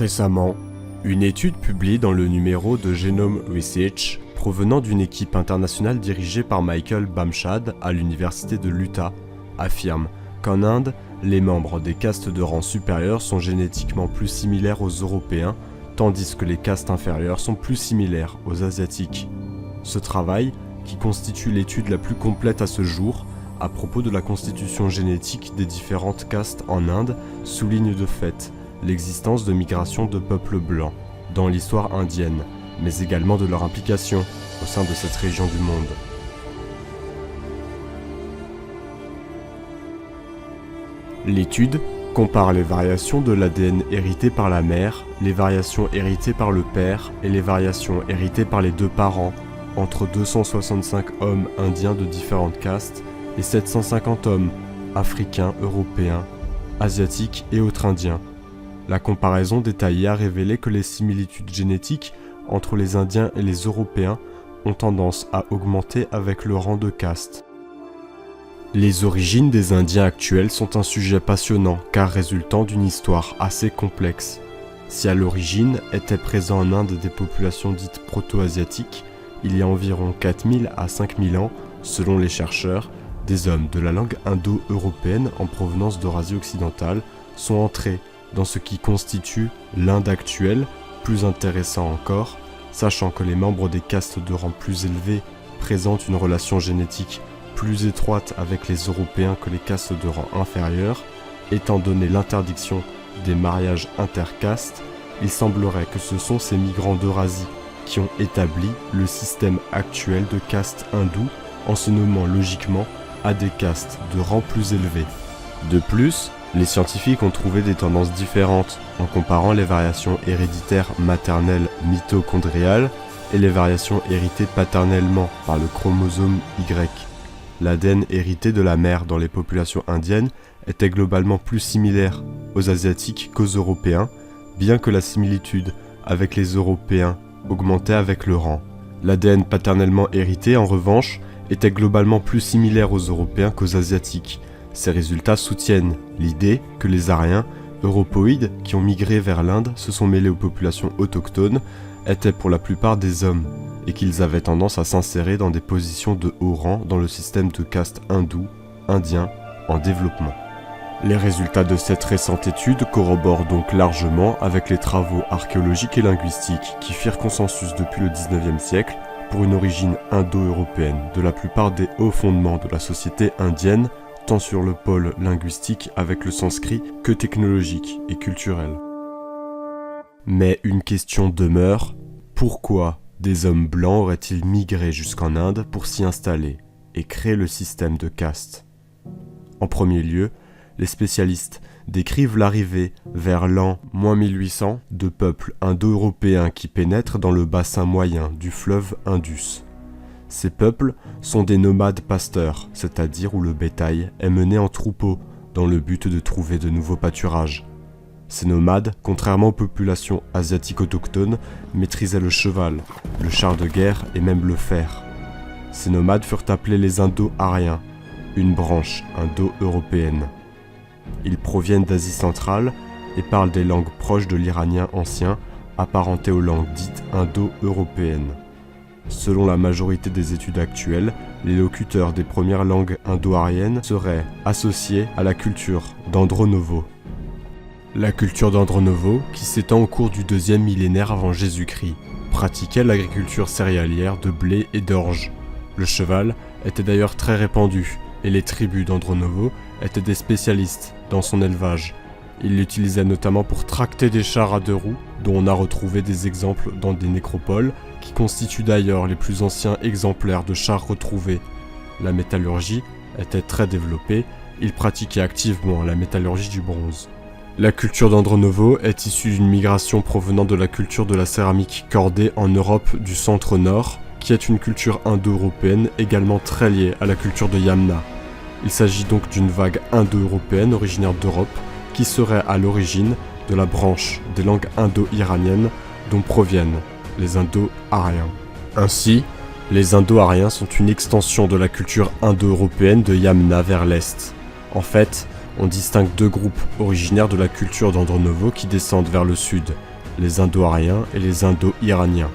Récemment, une étude publiée dans le numéro de Genome Research provenant d'une équipe internationale dirigée par Michael Bamshad à l'université de l'Utah affirme qu'en Inde, les membres des castes de rang supérieur sont génétiquement plus similaires aux Européens, tandis que les castes inférieures sont plus similaires aux Asiatiques. Ce travail, qui constitue l'étude la plus complète à ce jour, à propos de la constitution génétique des différentes castes en Inde, souligne de fait l'existence de migrations de peuples blancs dans l'histoire indienne, mais également de leur implication au sein de cette région du monde. L'étude compare les variations de l'ADN héritées par la mère, les variations héritées par le père et les variations héritées par les deux parents entre 265 hommes indiens de différentes castes et 750 hommes africains, européens, asiatiques et autres indiens. La comparaison détaillée a révélé que les similitudes génétiques entre les Indiens et les Européens ont tendance à augmenter avec le rang de caste. Les origines des Indiens actuels sont un sujet passionnant car résultant d'une histoire assez complexe. Si à l'origine étaient présents en Inde des populations dites proto-asiatiques, il y a environ 4000 à 5000 ans, selon les chercheurs, des hommes de la langue indo-européenne en provenance d'Eurasie occidentale sont entrés dans ce qui constitue l'Inde actuelle, plus intéressant encore, sachant que les membres des castes de rang plus élevés présentent une relation génétique plus étroite avec les Européens que les castes de rang inférieur, étant donné l'interdiction des mariages intercastes, il semblerait que ce sont ces migrants d'Eurasie qui ont établi le système actuel de castes hindous en se nommant logiquement à des castes de rang plus élevé. De plus, les scientifiques ont trouvé des tendances différentes en comparant les variations héréditaires maternelles mitochondriales et les variations héritées paternellement par le chromosome Y. L'ADN hérité de la mère dans les populations indiennes était globalement plus similaire aux Asiatiques qu'aux Européens, bien que la similitude avec les Européens augmentait avec le rang. L'ADN paternellement hérité, en revanche, était globalement plus similaire aux Européens qu'aux Asiatiques. Ces résultats soutiennent l'idée que les Aryens, europoïdes qui ont migré vers l'Inde se sont mêlés aux populations autochtones, étaient pour la plupart des hommes, et qu'ils avaient tendance à s'insérer dans des positions de haut rang dans le système de caste hindou, indien, en développement. Les résultats de cette récente étude corroborent donc largement avec les travaux archéologiques et linguistiques qui firent consensus depuis le XIXe siècle pour une origine indo-européenne de la plupart des hauts fondements de la société indienne, tant sur le pôle linguistique avec le sanskrit que technologique et culturel. Mais une question demeure, pourquoi des hommes blancs auraient-ils migré jusqu'en Inde pour s'y installer et créer le système de caste? En premier lieu, les spécialistes décrivent l'arrivée vers l'an -1800 de peuples indo-européens qui pénètrent dans le bassin moyen du fleuve Indus. Ces peuples sont des nomades pasteurs, c'est-à-dire où le bétail est mené en troupeau dans le but de trouver de nouveaux pâturages. Ces nomades, contrairement aux populations asiatiques autochtones, maîtrisaient le cheval, le char de guerre et même le fer. Ces nomades furent appelés les Indo-Aryens, une branche indo-européenne. Ils proviennent d'Asie centrale et parlent des langues proches de l'iranien ancien, apparentées aux langues dites indo-européennes. Selon la majorité des études actuelles, les locuteurs des premières langues indo-aryennes seraient associés à la culture d'Andronovo. La culture d'Andronovo, qui s'étend au cours du 2e millénaire avant Jésus-Christ, pratiquait l'agriculture céréalière de blé et d'orge. Le cheval était d'ailleurs très répandu, et les tribus d'Andronovo étaient des spécialistes dans son élevage. Ils l'utilisaient notamment pour tracter des chars à 2 roues, dont on a retrouvé des exemples dans des nécropoles, qui constituent d'ailleurs les plus anciens exemplaires de chars retrouvés. La métallurgie était très développée, ils pratiquaient activement la métallurgie du bronze. La culture d'Andronovo est issue d'une migration provenant de la culture de la céramique cordée en Europe du centre-nord, qui est une culture indo-européenne également très liée à la culture de Yamna. Il s'agit donc d'une vague indo-européenne originaire d'Europe, qui serait à l'origine de la branche des langues indo-iraniennes dont proviennent les Indo-Aryens. Ainsi, les Indo-Aryens sont une extension de la culture indo-européenne de Yamna vers l'est. En fait, on distingue 2 groupes originaires de la culture d'Andronovo qui descendent vers le sud, les Indo-Aryens et les Indo-Iraniens.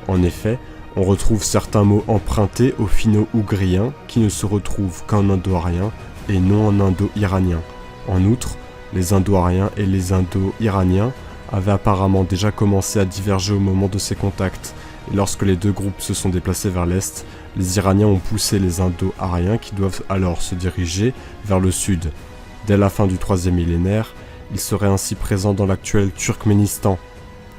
En effet, on retrouve certains mots empruntés au finno-ougriens qui ne se retrouvent qu'en indo-arien et non en indo-iranien. En outre, les Indo-Aryens et les Indo-Iraniens avaient apparemment déjà commencé à diverger au moment de ces contacts, et lorsque les deux groupes se sont déplacés vers l'est, les Iraniens ont poussé les Indo-Aryens qui doivent alors se diriger vers le sud. Dès la fin du 3e millénaire, ils seraient ainsi présents dans l'actuel Turkménistan.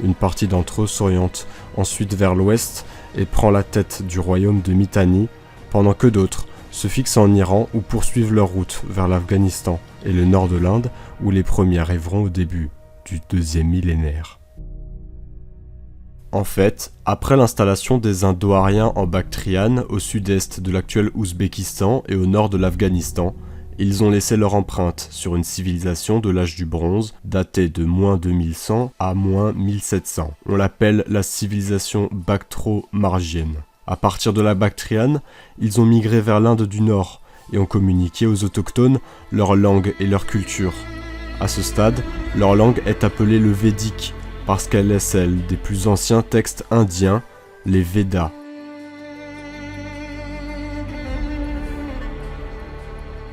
Une partie d'entre eux s'oriente ensuite vers l'ouest et prend la tête du royaume de Mitanni, pendant que d'autres se fixent en Iran ou poursuivent leur route vers l'Afghanistan et le nord de l'Inde, où les premiers arriveront au début du 2e millénaire. En fait, après l'installation des Indo-Aryens en Bactriane, au sud-est de l'actuel Ouzbékistan et au nord de l'Afghanistan, ils ont laissé leur empreinte sur une civilisation de l'âge du bronze, datée de -2100 à -1700. On l'appelle la civilisation bactro-margienne. À partir de la Bactriane, ils ont migré vers l'Inde du Nord et ont communiqué aux autochtones leur langue et leur culture. À ce stade, leur langue est appelée le védique, parce qu'elle est celle des plus anciens textes indiens, les Védas.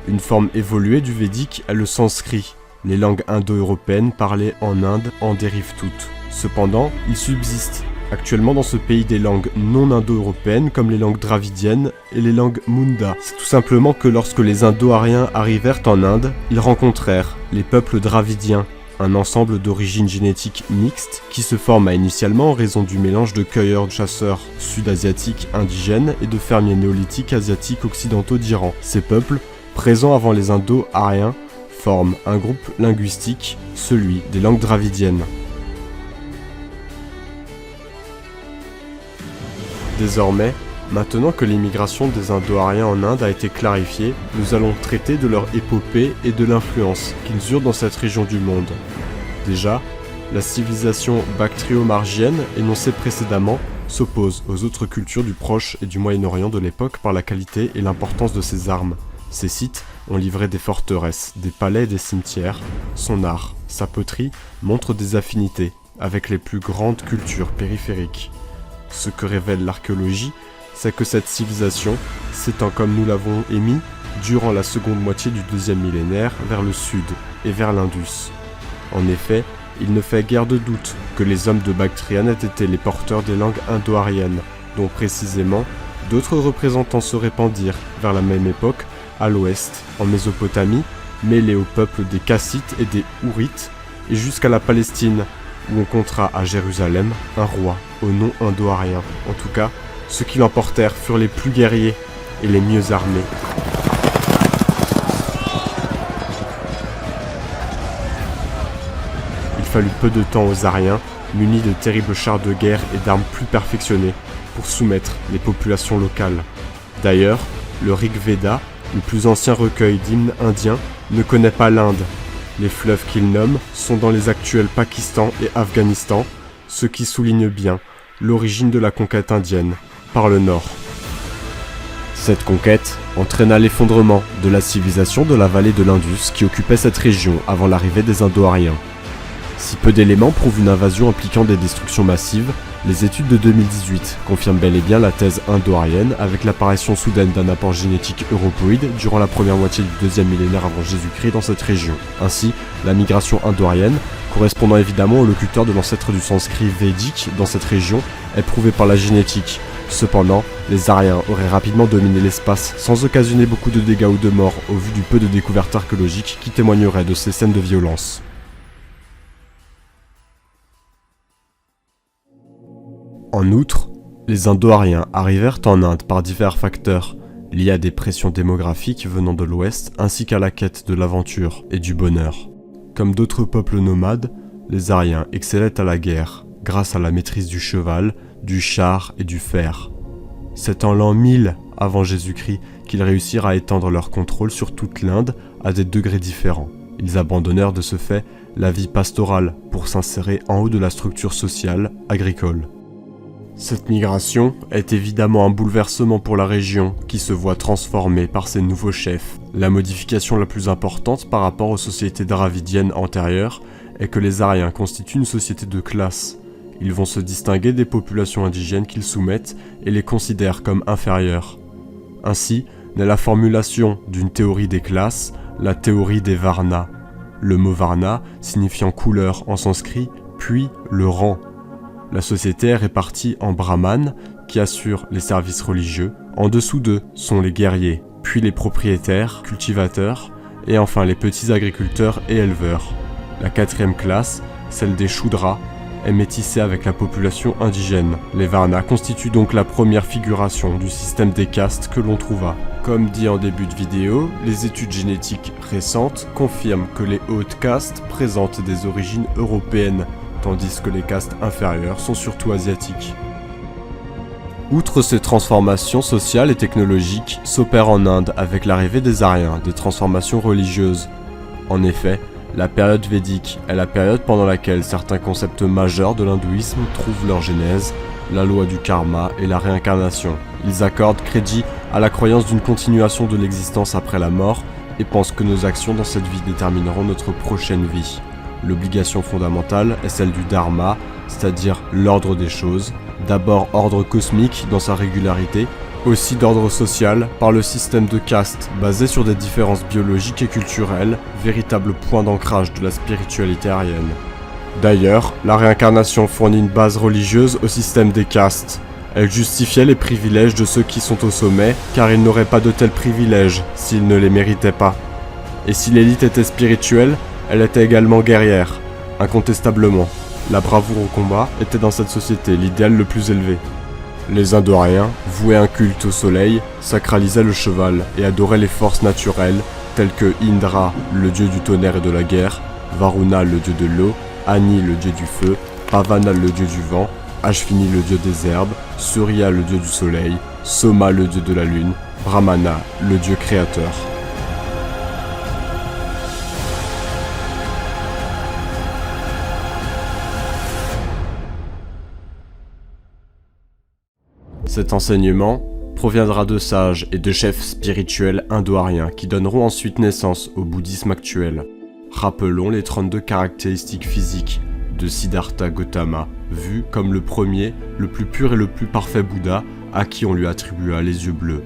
Une forme évoluée du védique est le sanskrit. Les langues indo-européennes parlées en Inde en dérivent toutes. Cependant, il subsiste actuellement dans ce pays des langues non indo-européennes comme les langues dravidiennes et les langues munda. C'est tout simplement que lorsque les Indo-Aryens arrivèrent en Inde, ils rencontrèrent les peuples dravidiens, un ensemble d'origines génétiques mixtes qui se forma initialement en raison du mélange de cueilleurs-chasseurs sud-asiatiques indigènes et de fermiers néolithiques asiatiques occidentaux d'Iran. Ces peuples, présents avant les Indo-Aryens, forment un groupe linguistique, celui des langues dravidiennes. Désormais, maintenant que l'immigration des Indo-Aryens en Inde a été clarifiée, nous allons traiter de leur épopée et de l'influence qu'ils eurent dans cette région du monde. Déjà, la civilisation bactrio-margienne, énoncée précédemment, s'oppose aux autres cultures du Proche et du Moyen-Orient de l'époque par la qualité et l'importance de ses armes. Ces sites ont livré des forteresses, des palais et des cimetières. Son art, sa poterie montrent des affinités avec les plus grandes cultures périphériques. Ce que révèle l'archéologie, c'est que cette civilisation s'étend comme nous l'avons émis durant la seconde moitié du 2e millénaire vers le sud et vers l'Indus. En effet, il ne fait guère de doute que les hommes de Bactriane aient été les porteurs des langues indo-aryennes, dont précisément d'autres représentants se répandirent vers la même époque à l'ouest, en Mésopotamie, mêlés au peuple des Kassites et des Hourites, et jusqu'à la Palestine, où on comptera à Jérusalem un roi au nom indo-aryen. En tout cas, ceux qui l'emportèrent furent les plus guerriers et les mieux armés. Il fallut peu de temps aux Aryens, munis de terribles chars de guerre et d'armes plus perfectionnées, pour soumettre les populations locales. D'ailleurs, le Rig Veda, le plus ancien recueil d'hymnes indiens, ne connaît pas l'Inde. Les fleuves qu'il nomme sont dans les actuels Pakistan et Afghanistan, ce qui souligne bien l'origine de la conquête indienne, par le nord. Cette conquête entraîna l'effondrement de la civilisation de la vallée de l'Indus qui occupait cette région avant l'arrivée des Indo-Aryens. Si peu d'éléments prouvent une invasion impliquant des destructions massives, les études de 2018 confirment bel et bien la thèse indo-aryenne avec l'apparition soudaine d'un apport génétique europoïde durant la première moitié du 2e millénaire avant Jésus-Christ dans cette région. Ainsi, la migration indo-aryenne, correspondant évidemment au locuteur de l'ancêtre du sanskrit védique dans cette région, est prouvée par la génétique. Cependant, les Aryens auraient rapidement dominé l'espace sans occasionner beaucoup de dégâts ou de morts au vu du peu de découvertes archéologiques qui témoigneraient de ces scènes de violence. En outre, les Indo-Aryens arrivèrent en Inde par divers facteurs, liés à des pressions démographiques venant de l'Ouest ainsi qu'à la quête de l'aventure et du bonheur. Comme d'autres peuples nomades, les Aryens excellaient à la guerre, grâce à la maîtrise du cheval, du char et du fer. C'est en l'an 1000 avant Jésus-Christ qu'ils réussirent à étendre leur contrôle sur toute l'Inde à des degrés différents. Ils abandonnèrent de ce fait la vie pastorale pour s'insérer en haut de la structure sociale agricole. Cette migration est évidemment un bouleversement pour la région qui se voit transformée par ces nouveaux chefs. La modification la plus importante par rapport aux sociétés dravidiennes antérieures est que les Aryens constituent une société de classe. Ils vont se distinguer des populations indigènes qu'ils soumettent et les considèrent comme inférieures. Ainsi naît la formulation d'une théorie des classes, la théorie des Varnas. Le mot Varna signifiant couleur en sanskrit, puis le rang. La société est répartie en brahmanes, qui assurent les services religieux. En dessous d'eux sont les guerriers, puis les propriétaires, cultivateurs, et enfin les petits agriculteurs et éleveurs. La quatrième classe, celle des Shudras, est métissée avec la population indigène. Les Varnas constituent donc la première figuration du système des castes que l'on trouva. Comme dit en début de vidéo, les études génétiques récentes confirment que les hautes castes présentent des origines européennes, tandis que les castes inférieures sont surtout asiatiques. Outre ces transformations sociales et technologiques, s'opèrent en Inde avec l'arrivée des Aryens des transformations religieuses. En effet, la période védique est la période pendant laquelle certains concepts majeurs de l'hindouisme trouvent leur genèse, la loi du karma et la réincarnation. Ils accordent crédit à la croyance d'une continuation de l'existence après la mort et pensent que nos actions dans cette vie détermineront notre prochaine vie. L'obligation fondamentale est celle du dharma, c'est-à-dire l'ordre des choses, d'abord ordre cosmique dans sa régularité, aussi d'ordre social par le système de caste basé sur des différences biologiques et culturelles, véritable point d'ancrage de la spiritualité aryenne. D'ailleurs, la réincarnation fournit une base religieuse au système des castes. Elle justifiait les privilèges de ceux qui sont au sommet, car ils n'auraient pas de tels privilèges s'ils ne les méritaient pas. Et si l'élite était spirituelle, elle était également guerrière, incontestablement. La bravoure au combat était dans cette société l'idéal le plus élevé. Les Indo-Aryens vouaient un culte au soleil, sacralisaient le cheval et adoraient les forces naturelles, telles que Indra, le dieu du tonnerre et de la guerre, Varuna, le dieu de l'eau, Ani, le dieu du feu, Pavana, le dieu du vent, Ashvini, le dieu des herbes, Surya, le dieu du soleil, Soma, le dieu de la lune, Brahmana, le dieu créateur. Cet enseignement proviendra de sages et de chefs spirituels indo-aryens qui donneront ensuite naissance au bouddhisme actuel. Rappelons les 32 caractéristiques physiques de Siddhartha Gautama, vu comme le premier, le plus pur et le plus parfait Bouddha à qui on lui attribua les yeux bleus.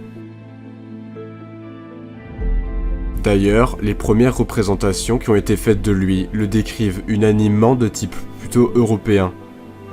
D'ailleurs, les premières représentations qui ont été faites de lui le décrivent unanimement de type plutôt européen.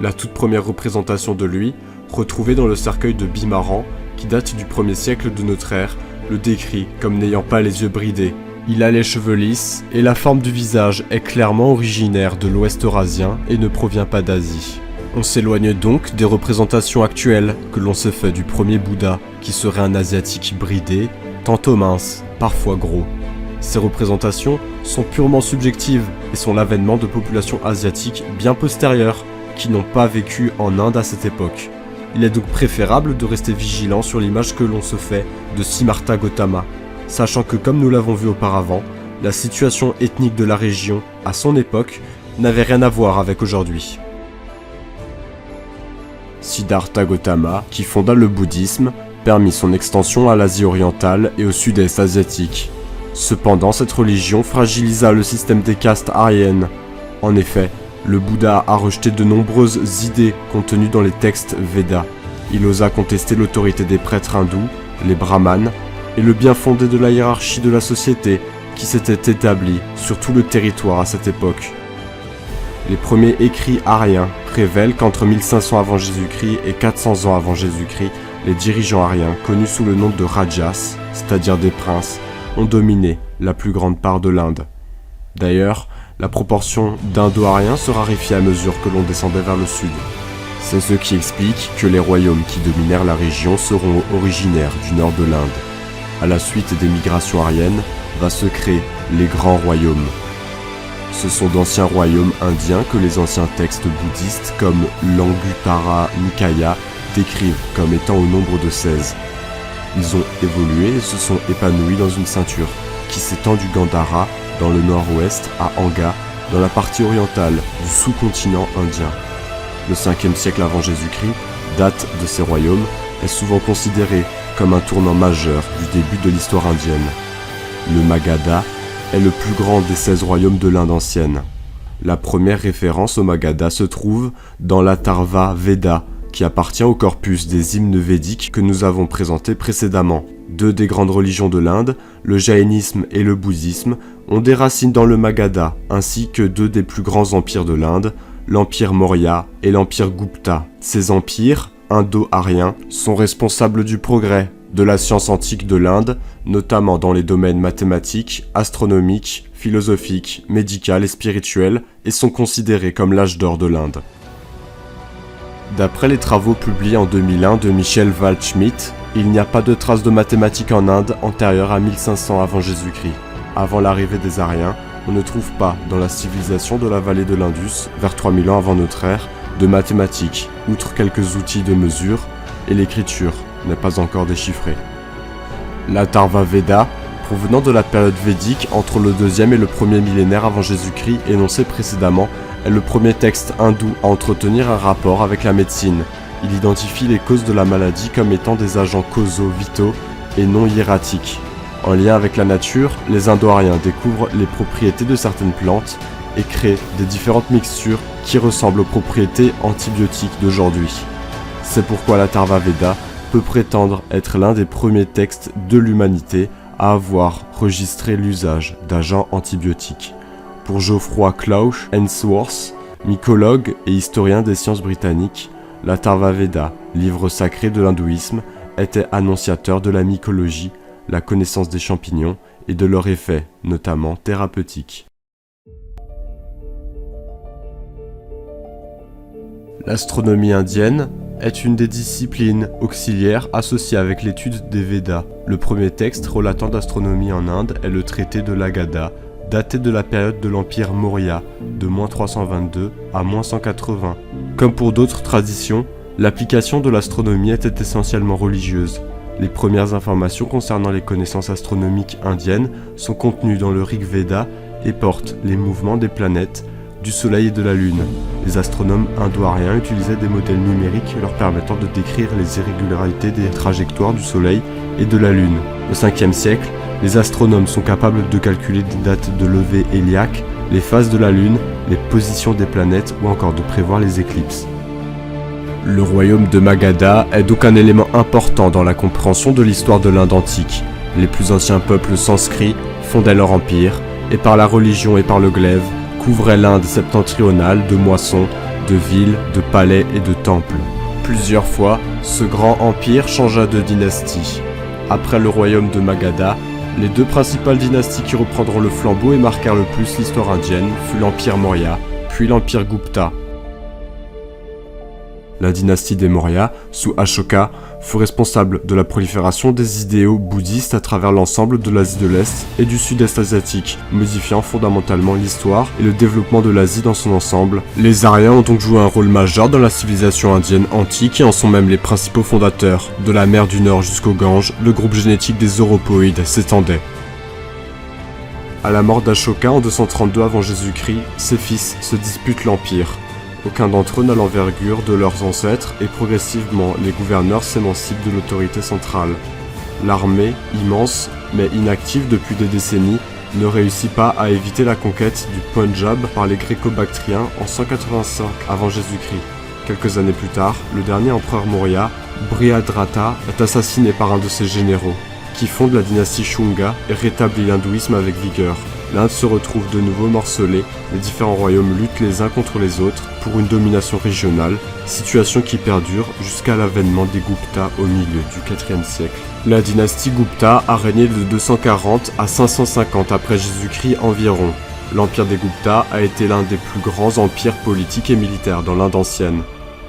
La toute première représentation de lui, retrouvée dans le cercueil de Bimaran, qui date du 1er siècle de notre ère, le décrit comme n'ayant pas les yeux bridés. Il a les cheveux lisses, et la forme du visage est clairement originaire de l'Ouest eurasien et ne provient pas d'Asie. On s'éloigne donc des représentations actuelles que l'on se fait du premier Bouddha, qui serait un asiatique bridé, tantôt mince, parfois gros. Ces représentations sont purement subjectives et sont l'avènement de populations asiatiques bien postérieures, qui n'ont pas vécu en Inde à cette époque. Il est donc préférable de rester vigilant sur l'image que l'on se fait de Siddhartha Gautama, sachant que comme nous l'avons vu auparavant, la situation ethnique de la région, à son époque, n'avait rien à voir avec aujourd'hui. Siddhartha Gautama, qui fonda le bouddhisme, permit son extension à l'Asie orientale et au sud-est asiatique. Cependant, cette religion fragilisa le système des castes aryennes. En effet, le Bouddha a rejeté de nombreuses idées contenues dans les textes Védas. Il osa contester l'autorité des prêtres hindous, les brahmanes, et le bien fondé de la hiérarchie de la société qui s'était établie sur tout le territoire à cette époque. Les premiers écrits aryens révèlent qu'entre 1500 avant Jésus-Christ et 400 ans avant Jésus-Christ, les dirigeants aryens, connus sous le nom de Rajas, c'est-à-dire des princes, ont dominé la plus grande part de l'Inde. D'ailleurs, la proportion d'Indo-Aryens se raréfiait à mesure que l'on descendait vers le sud. C'est ce qui explique que les royaumes qui dominèrent la région seront originaires du nord de l'Inde. À la suite des migrations aryennes, va se créer les grands royaumes. Ce sont d'anciens royaumes indiens que les anciens textes bouddhistes comme l'Anguttara Nikaya décrivent comme étant au nombre de 16. Ils ont évolué et se sont épanouis dans une ceinture qui s'étend du Gandhara dans le nord-ouest à Anga, dans la partie orientale du sous-continent indien. Le 5e siècle avant Jésus-Christ, date de ces royaumes, est souvent considéré comme un tournant majeur du début de l'histoire indienne. Le Magadha est le plus grand des 16 royaumes de l'Inde ancienne. La première référence au Magadha se trouve dans l'Atharva Veda, qui appartient au corpus des hymnes védiques que nous avons présenté précédemment. Deux des grandes religions de l'Inde, le jaïnisme et le bouddhisme, ont des racines dans le Magadha, ainsi que deux des plus grands empires de l'Inde, l'empire Maurya et l'empire Gupta. Ces empires, indo-aryens, sont responsables du progrès de la science antique de l'Inde, notamment dans les domaines mathématiques, astronomiques, philosophiques, médical et spirituel, et sont considérés comme l'âge d'or de l'Inde. D'après les travaux publiés en 2001 de Michel Waldschmidt, il n'y a pas de traces de mathématiques en Inde antérieures à 1500 avant Jésus-Christ. Avant l'arrivée des Aryens, on ne trouve pas, dans la civilisation de la vallée de l'Indus, vers 3000 ans avant notre ère, de mathématiques, outre quelques outils de mesure, et l'écriture n'est pas encore déchiffrée. L'Atharva Veda, provenant de la période védique entre le 2e et le 1er millénaire avant Jésus-Christ énoncé précédemment, est le premier texte hindou à entretenir un rapport avec la médecine. Il identifie les causes de la maladie comme étant des agents causaux vitaux et non hiératiques. En lien avec la nature, les Indo-Aryens découvrent les propriétés de certaines plantes et créent des différentes mixtures qui ressemblent aux propriétés antibiotiques d'aujourd'hui. C'est pourquoi l'Atharva Veda peut prétendre être l'un des premiers textes de l'humanité à avoir registré l'usage d'agents antibiotiques. Pour Geoffroy Clauch Ainsworth, mycologue et historien des sciences britanniques, l'Atharva Veda, livre sacré de l'hindouisme, était annonciateur de la mycologie, la connaissance des champignons et de leurs effets, notamment thérapeutiques. L'astronomie indienne est une des disciplines auxiliaires associées avec l'étude des Védas. Le premier texte relatant d'astronomie en Inde est le traité de l'Agada, daté de la période de l'empire Maurya, de -322 à -180. Comme pour d'autres traditions, l'application de l'astronomie était essentiellement religieuse. Les premières informations concernant les connaissances astronomiques indiennes sont contenues dans le Rig Veda et portent les mouvements des planètes, du Soleil et de la Lune. Les astronomes indo-aryens utilisaient des modèles numériques leur permettant de décrire les irrégularités des trajectoires du Soleil et de la Lune. Au 5e siècle, les astronomes sont capables de calculer des dates de levée héliaque, les phases de la Lune, les positions des planètes ou encore de prévoir les éclipses. Le royaume de Magadha est donc un élément important dans la compréhension de l'histoire de l'Inde antique. Les plus anciens peuples sanskrits fondaient leur empire, et par la religion et par le glaive, couvraient l'Inde septentrionale de moissons, de villes, de palais et de temples. Plusieurs fois, ce grand empire changea de dynastie. Après le royaume de Magadha, les deux principales dynasties qui reprendront le flambeau et marquèrent le plus l'histoire indienne fut l'empire Maurya, puis l'empire Gupta. La dynastie des Maurya, sous Ashoka, fut responsable de la prolifération des idéaux bouddhistes à travers l'ensemble de l'Asie de l'Est et du Sud-Est asiatique, modifiant fondamentalement l'histoire et le développement de l'Asie dans son ensemble. Les Aryens ont donc joué un rôle majeur dans la civilisation indienne antique et en sont même les principaux fondateurs. De la mer du Nord jusqu'au Gange, le groupe génétique des Europoïdes s'étendait. À la mort d'Ashoka en 232 avant Jésus-Christ, ses fils se disputent l'empire. Aucun d'entre eux n'a l'envergure de leurs ancêtres et progressivement les gouverneurs s'émancipent de l'autorité centrale. L'armée, immense mais inactive depuis des décennies, ne réussit pas à éviter la conquête du Pendjab par les Gréco-Bactriens en 185 avant Jésus-Christ. Quelques années plus tard, le dernier empereur Maurya, Brihadratha, est assassiné par un de ses généraux, qui fonde la dynastie Shunga et rétablit l'hindouisme avec vigueur. L'Inde se retrouve de nouveau morcelée, les différents royaumes luttent les uns contre les autres pour une domination régionale, situation qui perdure jusqu'à l'avènement des Gupta au milieu du IVe siècle. La dynastie Gupta a régné de 240 à 550 après Jésus-Christ environ. L'empire des Gupta a été l'un des plus grands empires politiques et militaires dans l'Inde ancienne.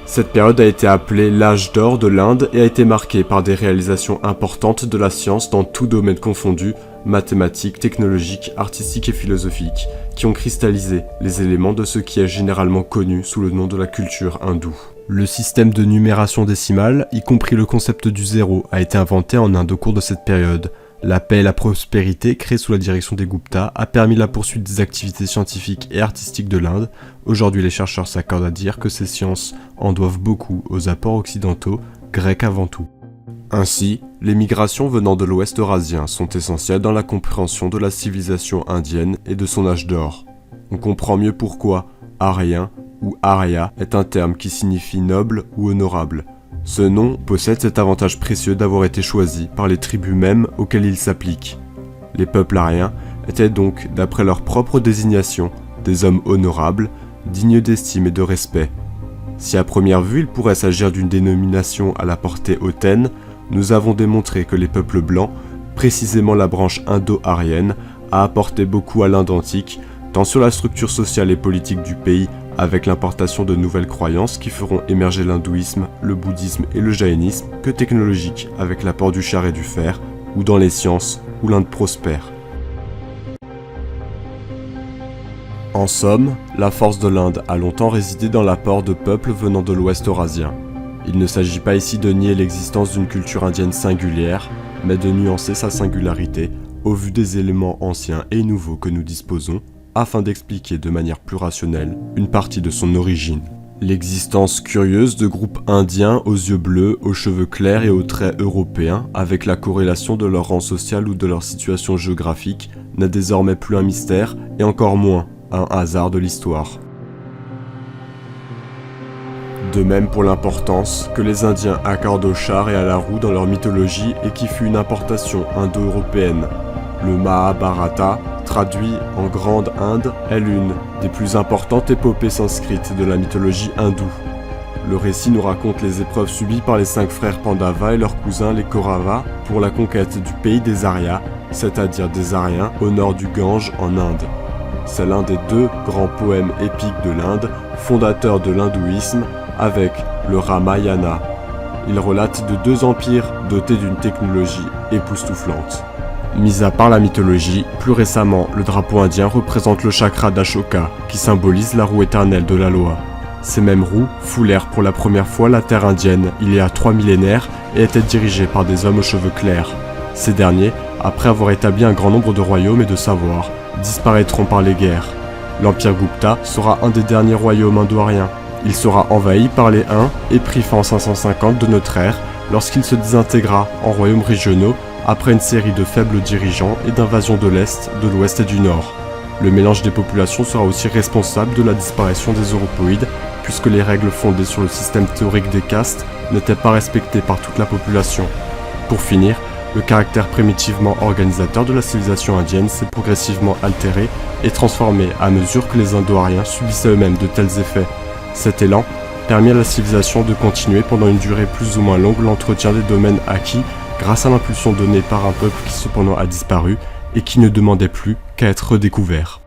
Cette période a été appelée l'âge d'or de l'Inde et a été marquée par des réalisations importantes de la science dans tous domaines confondus, mathématiques, technologiques, artistiques et philosophiques, qui ont cristallisé les éléments de ce qui est généralement connu sous le nom de la culture hindoue. Le système de numération décimale, y compris le concept du zéro, a été inventé en Inde au cours de cette période. La paix et la prospérité, créée sous la direction des Gupta, a permis la poursuite des activités scientifiques et artistiques de l'Inde. Aujourd'hui, les chercheurs s'accordent à dire que ces sciences en doivent beaucoup aux apports occidentaux, grecs avant tout. Ainsi, les migrations venant de l'Ouest eurasien sont essentielles dans la compréhension de la civilisation indienne et de son âge d'or. On comprend mieux pourquoi Arien ou Arya est un terme qui signifie noble ou honorable. Ce nom possède cet avantage précieux d'avoir été choisi par les tribus mêmes auxquelles il s'applique. Les peuples ariens étaient donc, d'après leur propre désignation, des hommes honorables, dignes d'estime et de respect. Si à première vue il pourrait s'agir d'une dénomination à la portée hautaine, nous avons démontré que les peuples blancs, précisément la branche indo-arienne, a apporté beaucoup à l'Inde antique, tant sur la structure sociale et politique du pays avec l'importation de nouvelles croyances qui feront émerger l'hindouisme, le bouddhisme et le jaïnisme, que technologique avec l'apport du char et du fer, ou dans les sciences où l'Inde prospère. En somme, la force de l'Inde a longtemps résidé dans l'apport de peuples venant de l'Ouest eurasien. Il ne s'agit pas ici de nier l'existence d'une culture indienne singulière, mais de nuancer sa singularité au vu des éléments anciens et nouveaux que nous disposons, afin d'expliquer de manière plus rationnelle une partie de son origine. L'existence curieuse de groupes indiens aux yeux bleus, aux cheveux clairs et aux traits européens, avec la corrélation de leur rang social ou de leur situation géographique, n'est désormais plus un mystère et encore moins un hasard de l'histoire. De même pour l'importance que les Indiens accordent au char et à la roue dans leur mythologie et qui fut une importation indo-européenne. Le Mahabharata, traduit en Grande Inde, est l'une des plus importantes épopées sanskrites de la mythologie hindoue. Le récit nous raconte les épreuves subies par les 5 frères Pandava et leurs cousins les Kauravas pour la conquête du pays des Aryas, c'est-à-dire des Aryens au nord du Gange en Inde. C'est l'un des 2 grands poèmes épiques de l'Inde, fondateur de l'hindouisme, avec le Ramayana. Il relate de 2 empires dotés d'une technologie époustouflante. Mis à part la mythologie, plus récemment, le drapeau indien représente le chakra d'Ashoka, qui symbolise la roue éternelle de la loi. Ces mêmes roues foulèrent pour la première fois la terre indienne il y a 3 millénaires et étaient dirigées par des hommes aux cheveux clairs. Ces derniers, après avoir établi un grand nombre de royaumes et de savoirs, disparaîtront par les guerres. L'empire Gupta sera un des derniers royaumes indo-ariens. Il sera envahi par les Huns et pris fin en 550 de notre ère lorsqu'il se désintégra en royaumes régionaux après une série de faibles dirigeants et d'invasions de l'Est, de l'Ouest et du Nord. Le mélange des populations sera aussi responsable de la disparition des Européides, puisque les règles fondées sur le système théorique des castes n'étaient pas respectées par toute la population. Pour finir, le caractère primitivement organisateur de la civilisation indienne s'est progressivement altéré et transformé à mesure que les Indo-Ariens subissaient eux-mêmes de tels effets. Cet élan permit à la civilisation de continuer pendant une durée plus ou moins longue l'entretien des domaines acquis grâce à l'impulsion donnée par un peuple qui cependant a disparu et qui ne demandait plus qu'à être redécouvert.